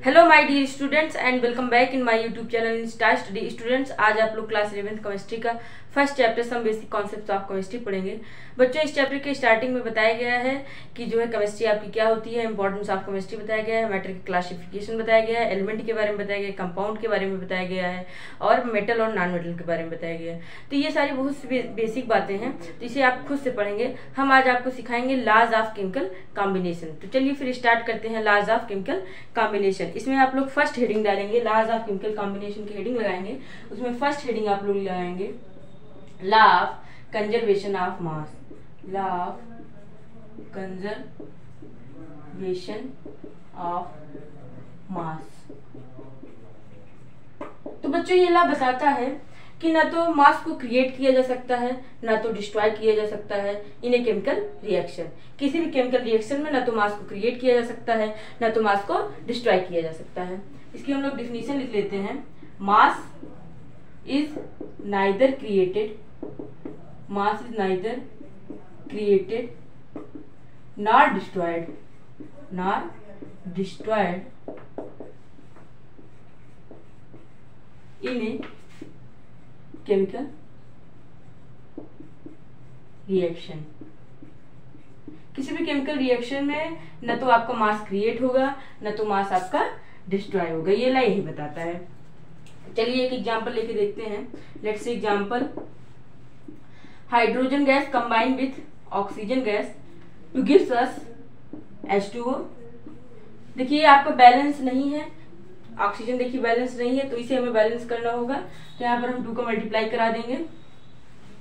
Hello my dear students and welcome back in my YouTube channel insta study students. आज आप लोग class 11th chemistry का first chapter some basic concepts of chemistry पढ़ेंगे। बच्चों, इस chapter के starting में बताया गया है कि जो है केमिस्ट्री आपकी क्या होती है, इंपॉर्टेंस ऑफ केमिस्ट्री बताया गया है, मैटर की क्लासिफिकेशन बताया गया है, एलिमेंट के बारे में बताया गया है, कंपाउंड के बारे में बताया गया है और मेटल और नॉन मेटल के बारे में बताया गया है। तो ये सारी बहुत बेसिक बातें हैं, तो इसे आप खुद से पढ़ेंगे। हम आज आपको सिखाएंगे लॉज ऑफ केमिकल कॉम्बिनेशन। तो चलिए फिर स्टार्ट करते हैं लॉज ऑफ केमिकल कॉम्बिनेशन। इसमें आप लोग फर्स्ट हेडिंग डालेंगे, लॉज ऑफ केमिकल कॉम्बिनेशन की हेडिंग लगाएंगे। उसमें फर्स्ट हेडिंग आप लोग लगाएंगे law of conservation of mass, law of conservation of mass. तो बच्चों ये लॉ बताता है कि ना तो मास को क्रिएट किया जा सकता है ना तो डिस्ट्रॉय किया जा सकता है इन ए केमिकल रिएक्शन। किसी भी केमिकल रिएक्शन में ना तो मास को क्रिएट किया जा सकता है ना तो मास को डिस्ट्रॉय किया जा सकता है। इसकी हम लोग डिफिनीशन लिख लेते हैं। Mass is neither created, mass is neither created nor destroyed, nor destroyed in a chemical reaction. किसी भी केमिकल रिएक्शन में न तो आपका मास क्रिएट होगा न तो मास आपका डिस्ट्रॉय होगा। ये ला यही बताता है। चलिए एक एग्जांपल लेके देखते हैं। Let's say example, hydrogen gas combine with oxygen gas two gives us H2O। देखिए आपका बैलेंस नहीं है, ऑक्सीजन देखिए बैलेंस नहीं है, तो इसे हमें बैलेंस करना होगा। तो यहाँ पर हम 2 को मल्टीप्लाई करा देंगे।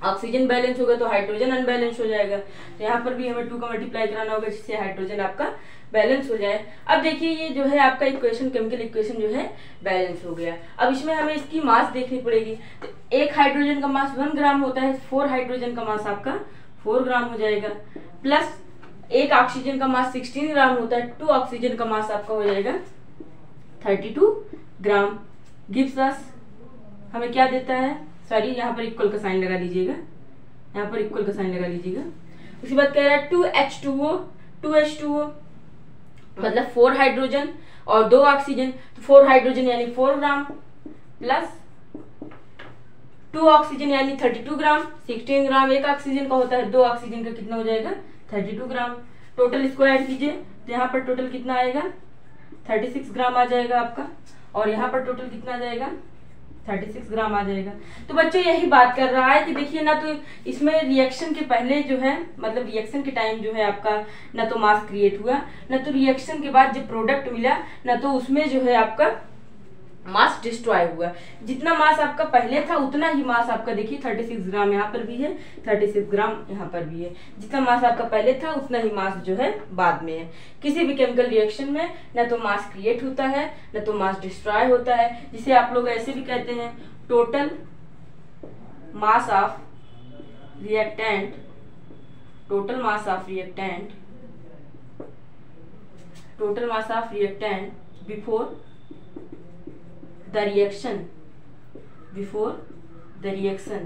ऑक्सीजन बैलेंस होगा तो हाइड्रोजन अनबैलेंस हो जाएगा, तो यहाँ पर भी हमें 2 का मल्टीप्लाई कराना होगा जिससे हाइड्रोजन आपका बैलेंस हो जाए। अब देखिए ये जो है आपका इक्वेशन, केमिकल इक्वेशन जो है बैलेंस हो गया। अब इसमें हमें इसकी मास देखनी पड़ेगी। तो एक हाइड्रोजन का मास 1 ग्राम होता है, 4 हाइड्रोजन का मास आपका 4 ग्राम हो जाएगा, प्लस एक ऑक्सीजन का मास 16 ग्राम होता है, 2 ऑक्सीजन का मास आपका हो जाएगा 32 ग्राम। गिव्स अस, हमें क्या देता है, सॉरी यहाँ पर इक्वल का साइन लगा लीजिएगा, यहाँ पर इक्वल का साइन लगा लीजिएगा। उसके बाद कह रहा है 2H2O, 2H2O मतलब 4 हाइड्रोजन और 2 ऑक्सीजन, तो 4 हाइड्रोजन यानी 4 ग्राम प्लस 2 ऑक्सीजन यानी 32 ग्राम, 16 ग्राम एक ऑक्सीजन का होता है, 2 ऑक्सीजन का कितना हो जाएगा 32 ग्राम। टोटल इसको ऐड कीजिए तो यहाँ पर टोटल कितना आएगा 36 ग्राम आ जाएगा आपका, और यहाँ पर टोटल कितना आ जाएगा 36 ग्राम आ जाएगा। तो बच्चों यही बात कर रहा है कि देखिए ना तो इसमें रिएक्शन के पहले जो है, मतलब रिएक्शन के टाइम जो है आपका ना तो मास क्रिएट हुआ, ना तो रिएक्शन के बाद जब प्रोडक्ट मिला ना तो उसमें जो है आपका मास डिस्ट्रॉय हुआ। जितना मास आपका पहले था उतना ही मास आपका देखिए 36 ग्राम यहाँ पर भी है, 36 ग्राम यहाँ पर भी है। जितना मास आपका पहले था उतना ही मास जो है बाद में है। किसी भी केमिकल रिएक्शन में न तो मास क्रिएट होता है न तो मास डिस्ट्रॉय होता है, जिसे आप लोग ऐसे भी कहते हैं total mass of reactant, total mass of reactant, total mass of reactant before the reaction, before the reaction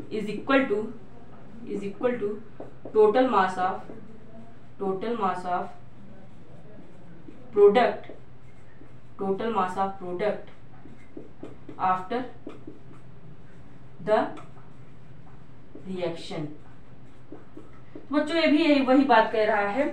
is equal to total mass of product, total mass of product after the reaction। बच्चों ये भी वही बात कह रहा है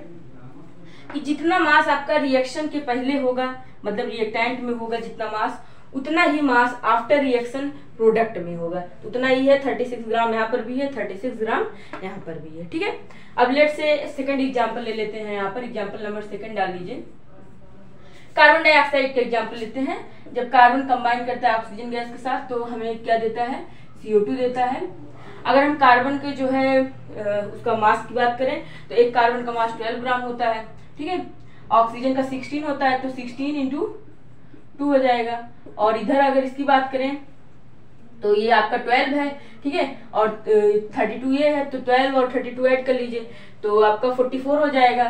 कि जितना मास आपका रिएक्शन के पहले होगा, मतलब रिएक्टेंट में होगा जितना मास, उतना ही मास आफ्टर रिएक्शन प्रोडक्ट में होगा, उतना ही है। 36 ग्राम यहाँ पर भी है, 36 ग्राम यहाँ पर भी है, ठीक है। अब लेट से सेकंड एग्जांपल ले लेते हैं। यहाँ पर एग्जांपल नंबर 2 डाल लीजिए। कार्बन डाइऑक्साइड का एग्जांपल लेते हैं। जब कार्बन कंबाइन करता है ऑक्सीजन गैस के साथ तो हमें क्या देता है, CO2 देता है। अगर हम कार्बन के जो है उसका मास की बात करें तो एक कार्बन का मास 12 ग्राम होता है, ठीक है। ऑक्सीजन का 16 होता है तो 16 इंटू 2 हो जाएगा। और इधर अगर इसकी बात करें तो ये आपका 12 है, ठीक है, और 32 ये है, तो 12 और 32 ऐड कर लीजिए तो आपका 44 हो जाएगा,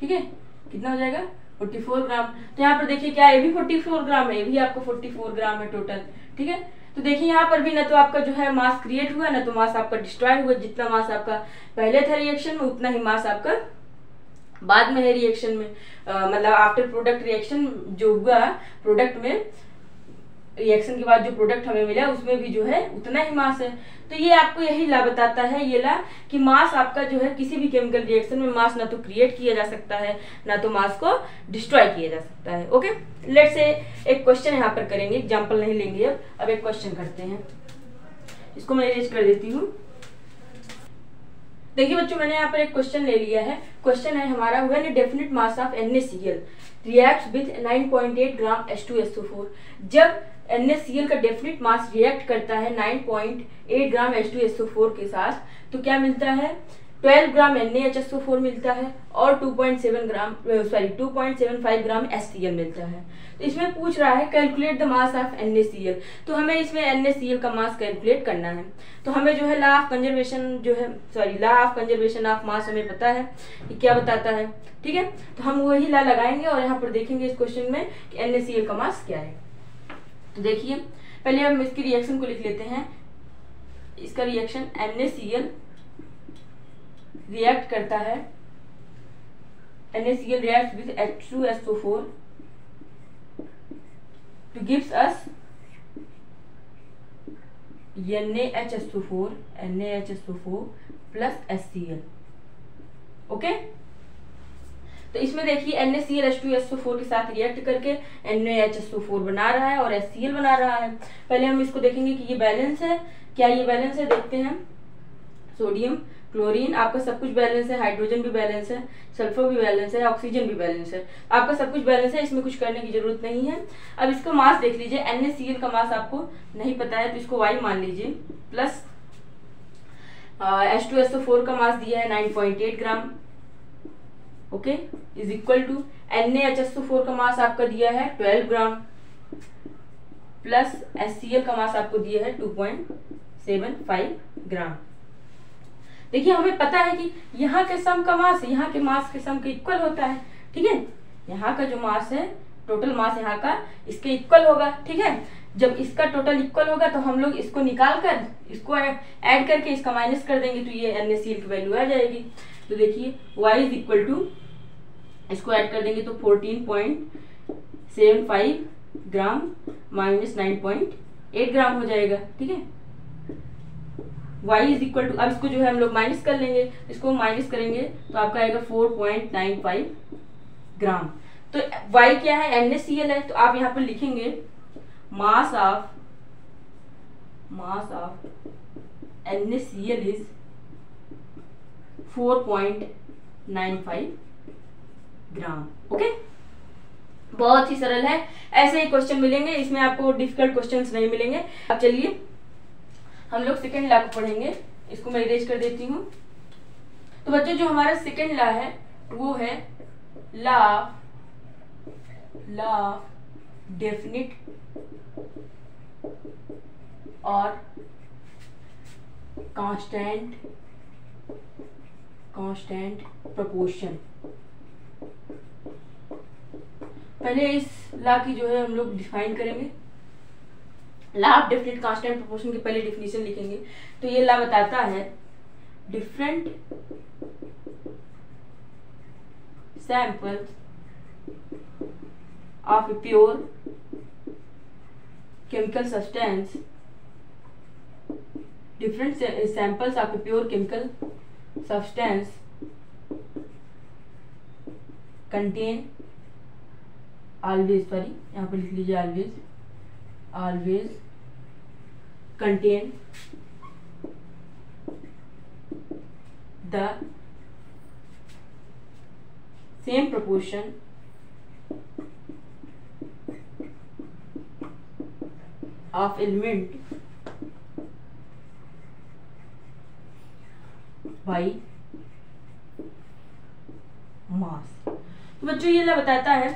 ठीक है। कितना हो जाएगा 44 ग्राम। तो यहाँ पर देखिए क्या ये भी 44 ग्राम है, ये भी आपको 44 ग्राम है टोटल, ठीक है। तो देखिए यहाँ पर भी ना तो आपका जो है मास क्रिएट हुआ ना तो मास आपका डिस्ट्रॉय हुआ। जितना मास आपका पहले था रिएक्शन में उतना ही मास आपका बाद में है रिएक्शन में, मतलब आफ्टर प्रोडक्ट रिएक्शन जो हुआ प्रोडक्ट में, रिएक्शन के बाद जो प्रोडक्ट हमें मिला उसमें भी जो है उतना ही मास है। तो ये आपको यही ला बताता है, ये ला कि मास आपका जो है किसी भी केमिकल रिएक्शन में मास ना तो क्रिएट किया जा सकता है ना तो मास को डिस्ट्रॉय किया जा सकता है। ओके, लेट्स से एक क्वेश्चन यहाँ पर करेंगे, एग्जाम्पल नहीं लेंगे अब एक क्वेश्चन करते हैं। इसको मैं इरेज कर देती हूँ। देखिए बच्चों, मैंने यहाँ पर एक क्वेश्चन ले लिया है। क्वेश्चन है हमारा, when A definite mass of NaCl reacts with 9.8 gram H2SO4। जब NaCl का डेफिनिट मास रिएक्ट करता है 9.8 ग्राम H2SO4 के साथ, तो क्या मिलता है, 12 ग्राम NaHSO4 मिलता है और 2.75 ग्राम HCl मिलता है। तो इसमें पूछ रहा है calculate the mass of NaCl। तो हमें इसमें NaCl का मास कैलकुलेट करना है। तो हमें जो है law of conservation of mass हमें पता है कि क्या बताता है, ठीक है। तो हम वही लॉ लगाएंगे और यहाँ पर देखेंगे इस क्वेश्चन में कि NaCl का मास क्या है। तो देखिए, पहले हम इसकी रिएक्शन को लिख लेते हैं। इसका रिएक्शन NaCl रिएक्ट करता है, NaCl reacts with H2SO4 to gives us NaHSO4 plus HCl। Okay, तो इसमें देखिए NaCl H2SO4 के साथ रिएक्ट करके NaHSO4 बना रहा है और HCl बना रहा है। पहले हम इसको देखेंगे कि ये बैलेंस है, क्या ये बैलेंस है, देखते हैं। सोडियम क्लोरीन आपका सब कुछ बैलेंस है, हाइड्रोजन भी बैलेंस है, सल्फर भी बैलेंस है, ऑक्सीजन भी बैलेंस है, आपका सब कुछ बैलेंस है, इसमें कुछ करने की जरूरत नहीं है। अब इसका मास देख लीजिए, NaCl का मास आपको नहीं पता है तो इसको Y मान लीजिए, प्लस H2SO4 का मास दिया है 9.8 gram, okay, is equal to NaHSO4 का मास आपका दिया है 12 ग्राम, प्लस HCl का मास आपको दिया है 2.75 ग्राम। देखिए, हमें पता है कि यहाँ के सम का मास यहाँ के मास के सम के इक्वल होता है, ठीक है। यहाँ का जो मास है, टोटल मास यहाँ का इसके इक्वल होगा, ठीक है। जब इसका टोटल इक्वल होगा तो हम लोग इसको निकाल कर इसको ऐड करके इसका माइनस कर देंगे तो ये NaCl की वैल्यू आ जाएगी। तो देखिए Y इज इक्वल टू, इसको ऐड कर देंगे तो 14.75 ग्राम माइनस 9.8 ग्राम हो जाएगा, ठीक है। Y इज इक्वल टू, अब इसको जो है हम लोग माइनस कर लेंगे, इसको माइनस करेंगे तो आपका आएगा 4.95 ग्राम। तो Y क्या है, NaCl है, तो आप यहाँ पर लिखेंगे mass of NaCl is 4.95 gram. Okay, बहुत ही सरल है। ऐसे ही क्वेश्चन मिलेंगे, इसमें आपको डिफिकल्ट क्वेश्चंस नहीं मिलेंगे। अब चलिए हम लोग सेकेंड लॉ को पढ़ेंगे। इसको मैं इरेज कर देती हूँ। तो बच्चों, जो हमारा सेकेंड लॉ है वो है लॉ डेफिनिट और कांस्टेंट प्रोपोर्शन। पहले इस लॉ की जो है हम लोग डिफाइन करेंगे। Law of definite constant proportion की पहले डिफिनीशन लिखेंगे। तो ये लॉ बताता है different samples of a pure chemical substance, different samples of a pure chemical substance contain always, sorry यहाँ पर लिख लीजिए always contain the same proportion of element by mass. तो बच्चों, ये बताता है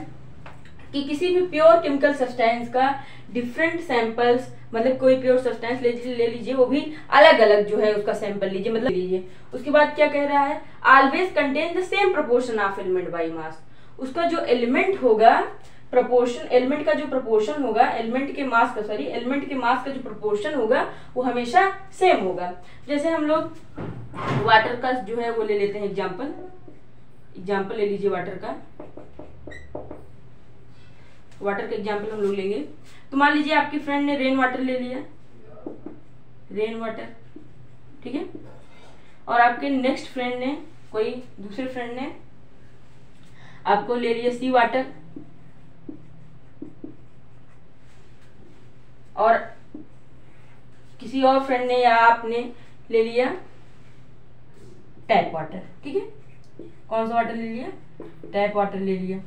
कि किसी भी प्योर केमिकल सब्सटेंस का डिफरेंट सैंपल्स, मतलब कोई प्योर सब्सटेंस ले लीजिए, वो भी अलग अलग जो है उसका सैंपल लीजिए, मतलब लीजिए। उसके बाद क्या कह रहा है, always contain the same proportion of element by mass. उसका जो एलिमेंट होगा, प्रोपोर्शन, एलिमेंट का जो प्रोपोर्शन होगा, एलिमेंट के मास का जो प्रोपोर्शन होगा वो हमेशा सेम होगा। जैसे हम लोग वाटर का जो है वो ले लेते हैं एग्जांपल। एग्जाम्पल ले लीजिए वाटर का एग्जाम्पल हम लोग लेंगे। तो मान लीजिए आपकी फ्रेंड ने रेन वाटर ले लिया, रेन वाटर, ठीक है, और आपके नेक्स्ट फ्रेंड ने, कोई दूसरे फ्रेंड ने आपको ले लिया सी वाटर, और किसी और फ्रेंड ने या आपने ले लिया टैप वाटर, ठीक है। कौन सा वाटर ले लिया? टैप वाटर ले लिया।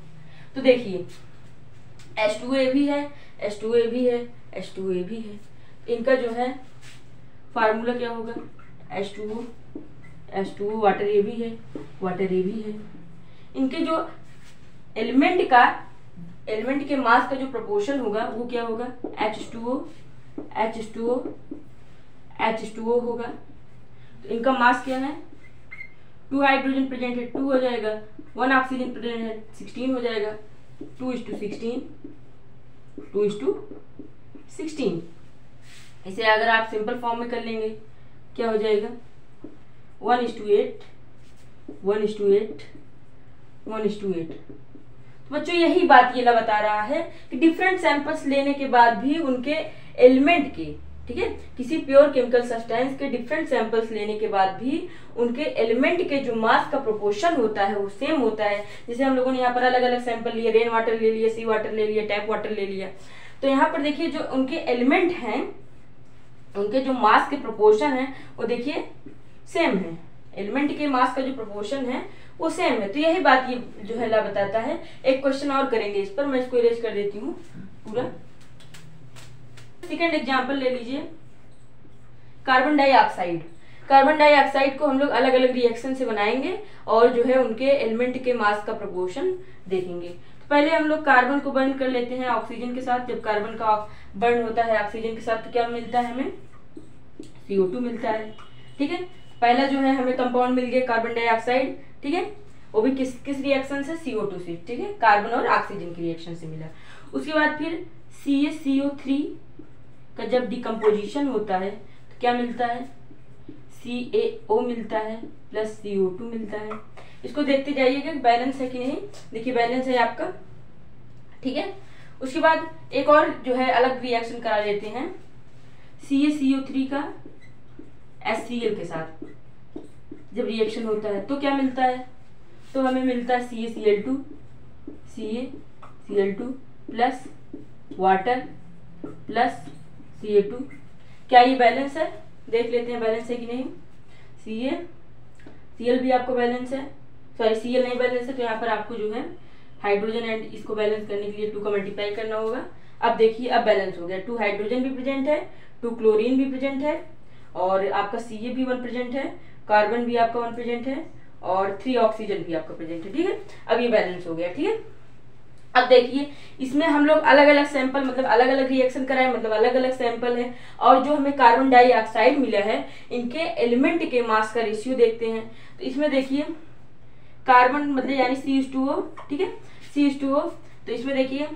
तो देखिए H2A भी है, H2A भी है, H2A भी है, इनका जो है फार्मूला क्या होगा? H2O वाटर ए भी है, वाटर ए भी है। इनके जो एलिमेंट के मास का जो प्रोपोर्शन होगा वो क्या होगा? H2O होगा। तो इनका मास क्या है? 2 हाइड्रोजन प्रेजेंट है, 2 हो जाएगा, 1 ऑक्सीजन प्रेजेंट है, 16 हो जाएगा, 2:16। इसे अगर आप सिंपल फॉर्म में कर लेंगे क्या हो जाएगा? 1:8। तो बच्चों यही बात ये बता रहा है कि डिफरेंट सैंपल्स लेने के बाद भी उनके एलिमेंट के, ठीक है, किसी प्योर केमिकल सब्सटेंस के डिफरेंट सैंपल्स लेने के बाद भी उनके एलिमेंट के जो मास का प्रोपोर्शन होता है वो सेम होता है। जैसे हम लोगों ने यहाँ पर अलग अलग सैंपल लिए, रेन वाटर ले लिया, सी वाटर ले लिया, टैप वाटर ले लिया। तो यहाँ पर देखिए जो उनके एलिमेंट हैं, उनके जो मास के प्रोपोर्शन है वो देखिए सेम है। एलिमेंट के मास का जो प्रोपोर्शन है वो सेम है। तो यही बात ये जो है ला बताता है। एक क्वेश्चन और करेंगे इस पर, मैं इसको इरेज कर देती हूँ पूरा। सेकेंड एग्जाम्पल ले लीजिए, कार्बन डाइऑक्साइड। कार्बन डाइऑक्साइड को हम लोग अलग अलग रिएक्शन से बनाएंगे और जो है उनके एलिमेंट के मास का प्रोपोर्शन देखेंगे। तो पहले हम लोग कार्बन को बर्न कर लेते हैं ऑक्सीजन के साथ। जब कार्बन का बर्न होता है ऑक्सीजन के साथ तो क्या मिलता है हमें? CO2 मिलता है, ठीक है। पहला जो है हमें कंपाउंड मिल गया कार्बन डाइऑक्साइड, ठीक है, वो भी किस रिएक्शन से? CO2 से, ठीक है, कार्बन और ऑक्सीजन की रिएक्शन से मिला। उसके बाद फिर CaCO3 का जब डिकम्पोजिशन होता है तो क्या मिलता है? CaO मिलता है प्लस CO2 मिलता है। इसको देखते जाइएगा बैलेंस है कि नहीं। देखिए बैलेंस है आपका, ठीक है। उसके बाद एक और जो है अलग रिएक्शन करा लेते हैं CaCO3 का HCl के साथ जब रिएक्शन होता है तो क्या मिलता है? तो हमें मिलता है CaCl2 plus water plus Ca2। क्या ये बैलेंस है? देख लेते हैं बैलेंस है कि नहीं। Cl भी आपको बैलेंस है, सॉरी Cl नहीं बैलेंस है, तो यहाँ पर आपको जो है हाइड्रोजन एंड इसको बैलेंस करने के लिए 2 का मल्टीप्लाई करना होगा। अब देखिए अब बैलेंस हो गया, 2 हाइड्रोजन भी प्रेजेंट है, 2 क्लोरीन भी प्रेजेंट है, और आपका Ca भी 1 प्रेजेंट है, कार्बन भी आपका 1 प्रेजेंट है, और 3 ऑक्सीजन भी आपका प्रेजेंट है, ठीक है। अब ये बैलेंस हो गया, ठीक है। अब देखिए इसमें हम लोग अलग अलग सैंपल, मतलब अलग अलग रिएक्शन कराए, मतलब अलग अलग सैंपल है, और जो हमें कार्बन डाइऑक्साइड मिला है इनके एलिमेंट के मास का रेशियो देखते हैं। तो इसमें देखिए कार्बन मतलब यानी CH2O, ठीक है, CH2O। तो इसमें देखिए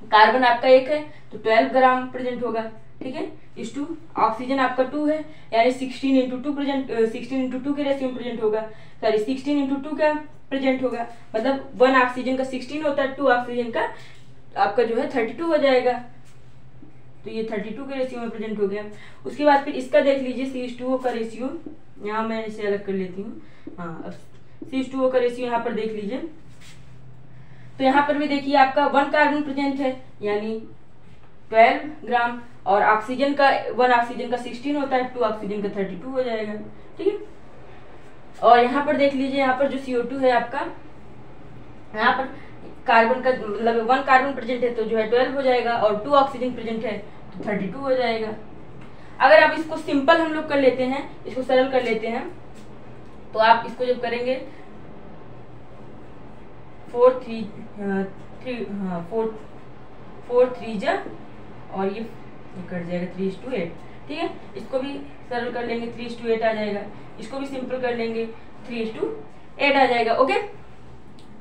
कार्बन आपका 1 है तो 12 ग्राम प्रेजेंट होगा, ठीक है, इस 2। ऑक्सीजन आपका 2 है यानी 16 × 2 प्रेजेंट, 16 × 2 के रेशियो में प्रेजेंट होगा, सॉरी 16 × 2 का प्रेजेंट होगा, मतलब 1 ऑक्सीजन का 16 होता है, 2 ऑक्सीजन का आपका जो है 32 हो जाएगा। तो ये 32 के रेशियो में प्रेजेंट हो गया। उसके बाद फिर इसका देख लीजिए CH2O का रेशियो, यहाँ मैं इसे अलग कर लेती हूँ। हाँ, अब CH2O का रेशियो यहाँ पर देख लीजिए। तो यहाँ पर भी देखिए आपका 1 कार्बन प्रेजेंट है यानी 12 ग्राम, और ऑक्सीजन का 1 ऑक्सीजन का 16 होता है, 2 ऑक्सीजन का 32 हो जाएगा, ठीक है। और यहाँ पर देख लीजिए, यहाँ पर जो CO2 है आपका, यहाँ पर कार्बन का मतलब 1 कार्बन प्रेजेंट है तो जो है 12 हो जाएगा, और 2 ऑक्सीजन प्रेजेंट है तो 32 हो जाएगा। अगर आप इसको सिंपल हम लोग कर लेते हैं, इसको सरल कर लेते हैं, तो आप इसको जब करेंगे 4 3 जा और ये कट जाएगा 3:8, ठीक है। इसको भी सरल कर लेंगे 3:8 आ जाएगा, इसको भी सिंपल कर लेंगे 3:8 आ जाएगा, ओके।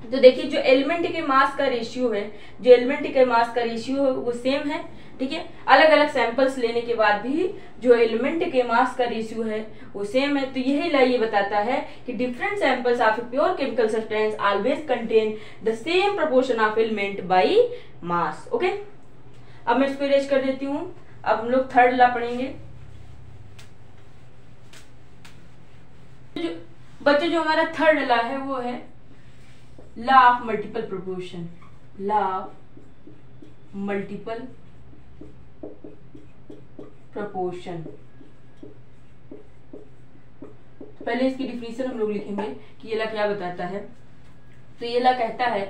तो देखिए जो एलिमेंट के मास का रेशियो है, जो एलिमेंट के मास का रेशियो है वो सेम है, ठीक है। अलग अलग सैंपल्स लेने के बाद भी जो एलिमेंट के मास का रेशियो है वो सेम है। तो यही ला ये बताता है कि different samples of pure chemical substance always contain the same proportion of element by mass. Okay, अब मैं इसको इरेज कर देती हूँ। अब हम लोग थर्ड ला पढ़ेंगे। बच्चों जो हमारा थर्ड ला है वो है law of multiple proportion. Law of multiple proportion. पहले इसकी डिफिनीशन हम लोग लिखेंगे कि ये ला क्या बताता है। तो ये ला कहता है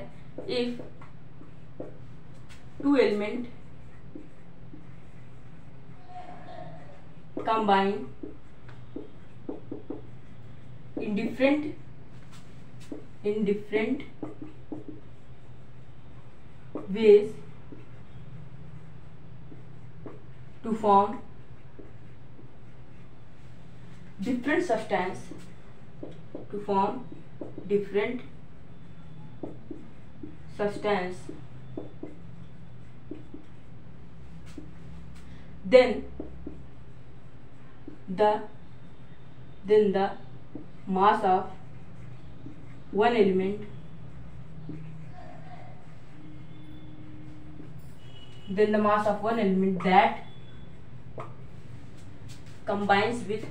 if two element combine in different ways to form different substance, then the mass of one element that combines with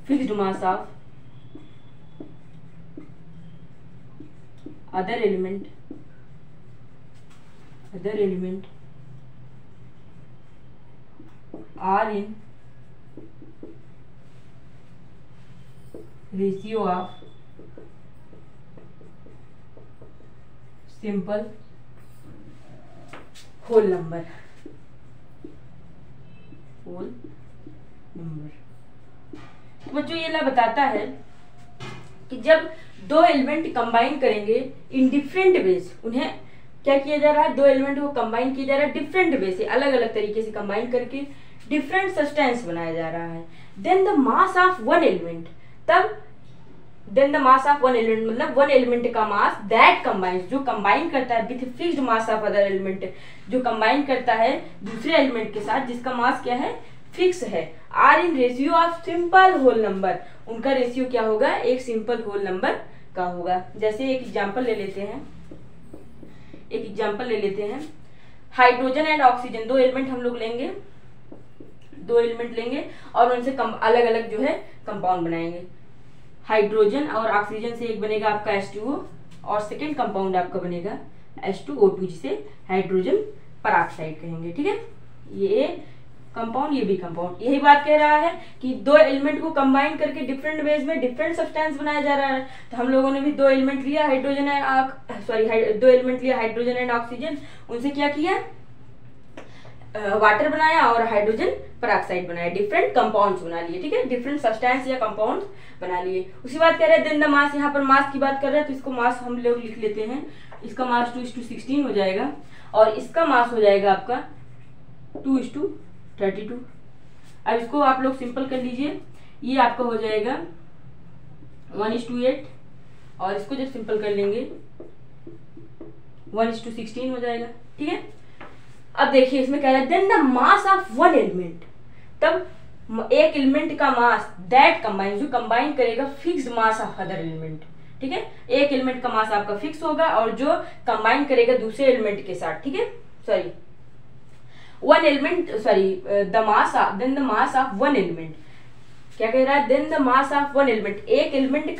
fixed mass of other element are in ratio of simple whole number। तो बच्चों ये ला बताता है कि जब दो element combine करेंगे इन different veg, उन्हें क्या किया जा रहा है, दो एलिमेंट को कंबाइन किया जा रहा है डिफरेंट वे से, अलग अलग तरीके से कंबाइन करके डिफरेंट सब्सटेंस बनाया जा रहा है। Then the mass of one element, तब then the mass of one element मतलब वन एलिमेंट का मास दैट कंबाइंस, जो कंबाइन करता है with fixed mass of other element, जो कंबाइन करता है दूसरे एलिमेंट के साथ जिसका मास क्या है, फिक्स है, are in ratio of simple whole number, उनका रेशियो क्या होगा, एक सिंपल होल नंबर का होगा। जैसे एक एग्जांपल ले लेते हैं, हाइड्रोजन एंड ऑक्सीजन, दो एलिमेंट हम लोग लेंगे और उनसे अलग अलग जो है कंपाउंड बनाएंगे। हाइड्रोजन और ऑक्सीजन से एक बनेगा आपका H2O और सेकेंड कंपाउंड आपका बनेगा H2O2, जिसे हाइड्रोजन पेरोक्साइड कहेंगे, ठीक है। ये कंपाउंड, ये भी कंपाउंड, यही बात कह रहा है कि दो एलिमेंट को कंबाइन करके डिफरेंट वेज में डिफरेंट सब्सटेंस बनाया जा रहा है। तो हम लोगों ने भी दो एलिमेंट लिया हाइड्रोजन एंड ऑक्सीजन, उनसे क्या किया, वाटर बनाया और हाइड्रोजन पेरोक्साइड बनाया, डिफरेंट कंपाउंड्स बना लिए, ठीक है, डिफरेंट सब्सटेंस या कंपाउंड्स बना लिए। उसी बात कह रहे हैं देन द मास, यहाँ पर मास की बात कर रहे हैं तो इसको मास हम लोग लिख लेते हैं, इसका मास 2:16 हो जाएगा और इसका मास हो जाएगा आपका 2:32। अब इसको आप लोग सिंपल कर लीजिए, ये आपका हो जाएगा 1:8 और इसको जब सिंपल कर लेंगे 1:16 हो जाएगा, ठीक है। अब देखिए इसमें कह रहा है then the mass of one element, तब एक एलिमेंट का मास दैट कंबाइन, जो कंबाइन करेगा fixed mass of other element, ठीक है। एक एलिमेंट का मास आपका फिक्स होगा और जो कंबाइन करेगा दूसरे एलिमेंट के साथ, ठीक है, the mass of one element, क्या कह रहा है, then the mass of one element, एक एलिमेंट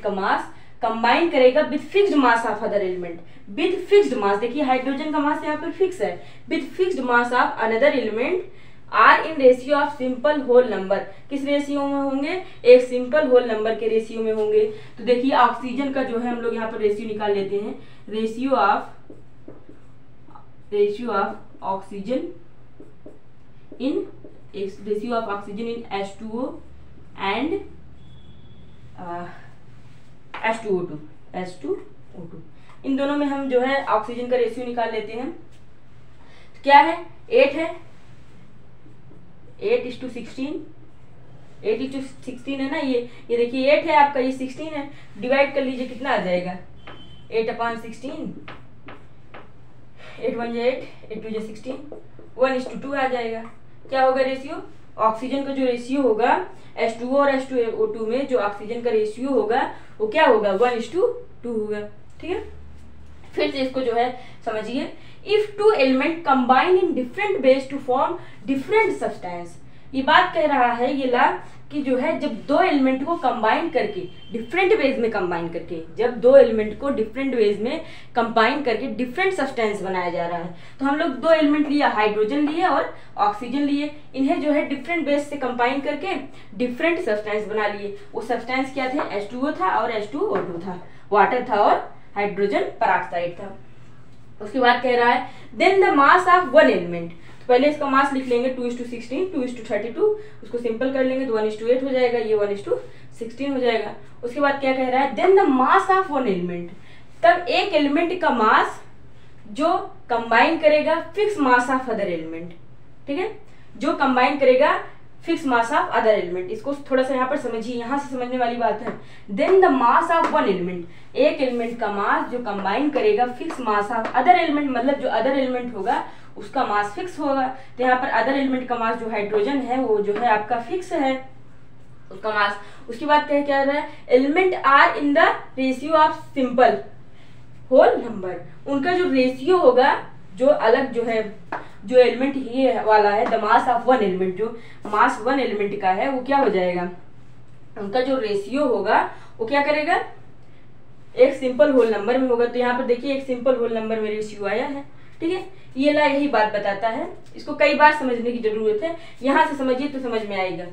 का मास कंबाइन करेगा with fixed mass of other element, with fixed mass, देखिए हाइड्रोजन का मास यहाँ पर फिक्स है, with fixed mass of another element are in ratio of simple whole number, किस ratio में होंगे, एक सिंपल होल नंबर के रेशियो में होंगे। तो देखिए ऑक्सीजन का जो है हम लोग यहाँ पर रेशियो निकाल लेते हैं, ratio of oxygen in H2O and H2O2, इन दोनों में हम जो है ऑक्सीजन का रेशियो निकाल लेते हैं। तो क्या है, 8 है, 8:16, 8:16 है ना, ये देखिए 8 है आपका, ये 16 है, डिवाइड कर लीजिए कितना आ जाएगा 8/16, 8 1 8, 8 2 16, 1:2 आ जाएगा। क्या होगा रेशियो? ऑक्सीजन का जो रेशियो होगा H2O और H2O2 में जो ऑक्सीजन का रेशियो होगा वो क्या होगा? 1:2 होगा। ठीक है, फिर से इसको जो है समझिए। If two element combine in different ways to form different substance, ये बात कह रहा है ये ला कि जो है जब दो एलिमेंट को कंबाइन करके डिफरेंट वेज में कंबाइन करके, जब दो एलिमेंट को डिफरेंट वेज में कंबाइन करके डिफरेंट सब्सटेंस बनाया जा रहा है, तो हम लोग दो एलिमेंट लिए, हाइड्रोजन लिए और ऑक्सीजन लिए, इन्हें जो है डिफरेंट वेज से कंबाइन करके डिफरेंट सब्सटेंस बना लिए। वो सब्सटेंस क्या थे? H2O था और H2O2 था, वाटर था और हाइड्रोजन पेरोक्साइड था। उसके बाद कह रहा है then the mass of one element, पहले इसका मास लिख लेंगे 2:16, 2:32, उसको सिंपल कर लेंगे तो 1:8 हो जाएगा, ये 1:16 हो जाएगा। उसके बाद क्या कह रहा है? Then the mass of one element, तब एक एलिमेंट का मास जो कंबाइन करेगा fix mass of other element. ठीक है, जो कंबाइन करेगा fix mass of other element, इसको थोड़ा सा यहाँ पर समझिए, यहाँ से समझने वाली बात है। Then the mass of one element, एक एलिमेंट का मास जो कंबाइन करेगा fix mass of other element, मतलब जो अदर एलिमेंट होगा उसका मास फिक्स होगा। तो यहाँ पर अदर एलिमेंट का मास जो हाइड्रोजन है वो जो है आपका फिक्स है उसका मास। उसके बाद क्या कह रहा है? Element are in the ratio of simple whole number, उनका जो रेशियो होगा, जो अलग जो है जो एलिमेंट ये वाला है the mass of one element, जो मास वन एलिमेंट का है वो क्या हो जाएगा? उनका जो रेशियो होगा वो क्या करेगा? एक सिंपल होल नंबर में होगा। तो यहाँ पर देखिए एक सिंपल होल नंबर में रेशियो आया है। ठीक है, ये ला यही बात बताता है, इसको कई बार समझने की जरूरत है, यहाँ से समझिए तो समझ में आएगा।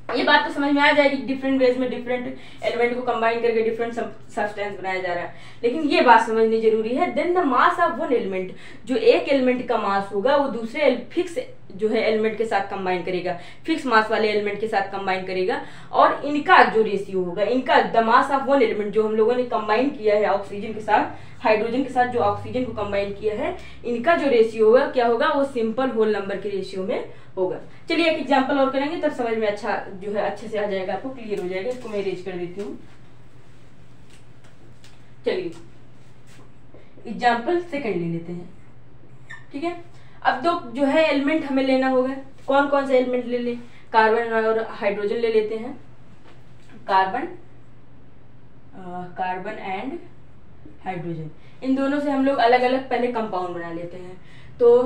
ये बात तो समझ में आ जाएगी डिफरेंट वेज में डिफरेंट एलिमेंट को कंबाइन करके डिफरेंट सब्सटेंस बनाया जा रहा है, लेकिन ये बात समझनी जरूरी है। Then the mass of one element, जो एक एलिमेंट का मास होगा वो दूसरे फिक्स जो है एलिमेंट के साथ कंबाइन करेगा, फिक्स मास वाले एलिमेंट के साथ कंबाइन करेगा, और इनका जो रेशियो होगा, इनका the mass of one element जो हम लोगों ने कंबाइन किया है ऑक्सीजन के साथ, हाइड्रोजन के साथ जो ऑक्सीजन को कंबाइन किया है, इनका जो रेशियो होगा क्या होगा? वो सिंपल होल नंबर के रेशियो में होगा। चलिए एक एग्जांपल और करेंगे तब समझ में अच्छा जो है अच्छे से आ जाएगा, आपको क्लियर हो जाएगा। इसको मैं इरेज कर देती हूँ। चलिए एग्जांपल सेकंड ले लेते हैं। ठीक है, अब दो जो है एलिमेंट हमें लेना होगा, कौन कौन से एलिमेंट ले ले? कार्बन और हाइड्रोजन ले लेते हैं। कार्बन एंड हाइड्रोजन, इन दोनों से हम लोग अलग अलग पहले कंपाउंड बना लेते हैं। तो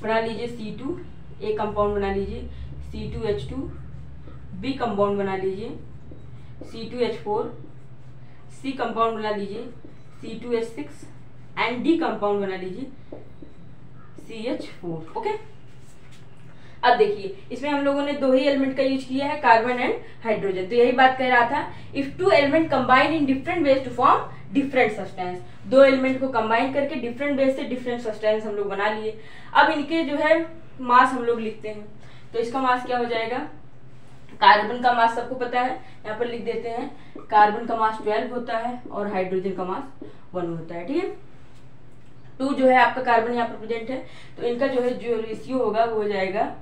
बना लीजिए C2, एक कंपाउंड बना लीजिए C2H2, बी कंपाउंड बना लीजिए C2H4, सी कंपाउंड बना लीजिए C2H6 एंड डी कंपाउंड बना लीजिए CH4। ओके, अब देखिए इसमें हम लोगों ने दो ही एलिमेंट का यूज किया है, कार्बन एंड हाइड्रोजन। तो यही बात कह रहा था, if two element combine in different ways to form different substance, दो एलिमेंट को कंबाइन करके डिफरेंट वेज से डिफरेंट सब्सटेंस हम लोग बना लिए। अब इनके जो है मास हम लोग लिखते हैं, तो इसका मास क्या हो जाएगा? कार्बन का मास सबको पता है, यहाँ पर लिख देते हैं। कार्बन का मास 12 होता है और हाइड्रोजन का मास 1 होता है। ठीक है, 2 जो है आपका कार्बन यहाँ पर प्रेजेंट है, तो इनका जो है जो रेशियो होगा वो हो जाएगा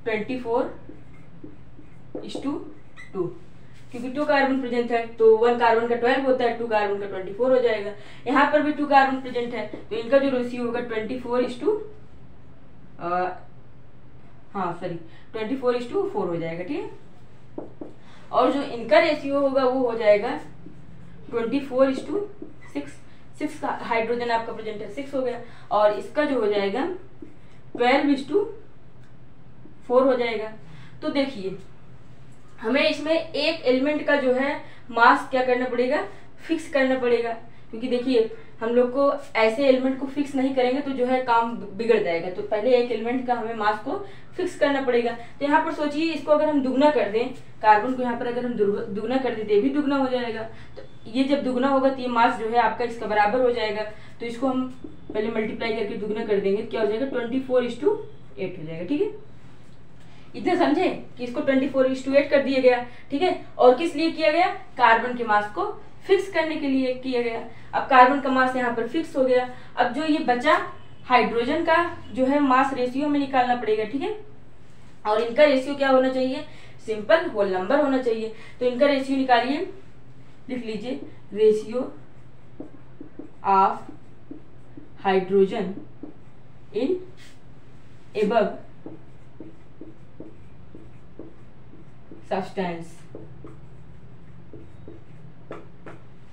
24:2, क्योंकि 2 कार्बन प्रेजेंट है तो 1 कार्बन का 12 होता है, 2 कार्बन का 24 हो जाएगा। यहाँ पर भी 2 कार्बन प्रेजेंट है तो इनका जो रेशियो होगा 24:4 हो जाएगा। ठीक है, और जो इनका रेशियो होगा वो हो जाएगा 24:6, 6 का हाइड्रोजन आपका प्रेजेंट है 6 हो गया, और इसका जो हो जाएगा 12:4 हो जाएगा। तो देखिए हमें इसमें एक एलिमेंट का जो है मास क्या करना पड़ेगा? फिक्स करना पड़ेगा, क्योंकि देखिए हम लोग को ऐसे एलिमेंट को फिक्स नहीं करेंगे तो जो है काम बिगड़ जाएगा। तो पहले एक एलिमेंट का हमें मास को फिक्स करना पड़ेगा। तो यहाँ पर सोचिए, इसको अगर हम दुगना कर दें, कार्बन को यहाँ पर अगर हम दुगना कर दें तो ये भी दुगना हो जाएगा। तो ये जब दुगना होगा तो ये मास जो है आपका इसका बराबर हो जाएगा। तो इसको हम पहले मल्टीप्लाई करके दुगना कर देंगे, क्या हो जाएगा? 24:8 हो जाएगा। ठीक है, इतना समझे कि इसको 24:8 कर दिया गया। ठीक है, और किस लिए किया गया? कार्बन के मास को फिक्स करने के लिए किया गया। अब कार्बन का मास यहाँ पर फिक्स हो गया। अब जो ये बचा हाइड्रोजन का जो है मास रेशियो हमें निकालना पड़ेगा। ठीक है, और इनका रेशियो क्या होना चाहिए, सिंपल होल नंबर होना चाहिए। तो इनका रेशियो निकालिए, लिख लीजिए ratio of hydrogen in above substance.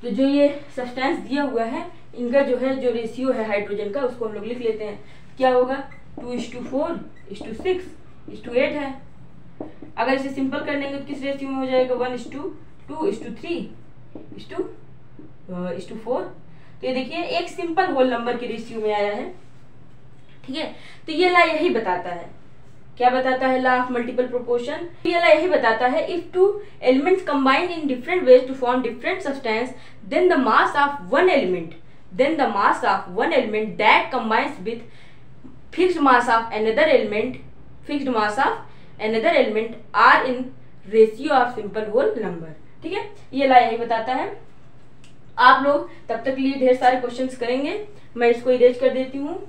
तो जो ये सब्सटेंस दिया हुआ है, इनका जो है जो रेशियो है हाइड्रोजन का, उसको हम लोग लिख लेते हैं। क्या होगा, 2:4:6:8 है। अगर इसे सिंपल कर लेंगे तो किस रेशियो में हो जाएगा, 1:2:3:4। तो ये देखिए एक सिंपल होल नंबर के रेशियो में आया है। ठीक है, तो ये ला यही बताता है, क्या बताता है, लॉ ऑफ मल्टीपल प्रोपोर्शन। ये ला यही बताता है, if two elements combine in different ways to form different substance, then the mass of one element that combines with fixed mass of another element are in ratio of simple whole number. ठीक है, ये ला यही बताता है। आप लोग तब तक लिए ढेर सारे क्वेश्चंस करेंगे, मैं इसको इरेज कर देती हूँ।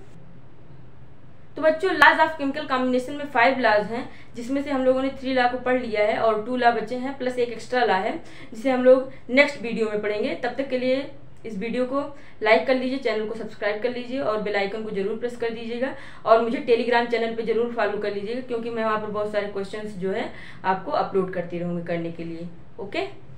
तो बच्चों लॉज ऑफ केमिकल कॉम्बिनेशन में 5 लॉज हैं, जिसमें से हम लोगों ने 3 लॉ को पढ़ लिया है और 2 लॉ बचे हैं, प्लस एक एक्स्ट्रा लॉ है जिसे हम लोग नेक्स्ट वीडियो में पढ़ेंगे। तब तक के लिए इस वीडियो को लाइक कर लीजिए, चैनल को सब्सक्राइब कर लीजिए और बेल आइकन को जरूर प्रेस कर दीजिएगा, और मुझे टेलीग्राम चैनल पे जरूर फॉलो कर लीजिएगा, क्योंकि मैं वहाँ पर बहुत सारे क्वेश्चंस जो है आपको अपलोड करती रहूँगी करने के लिए। ओके।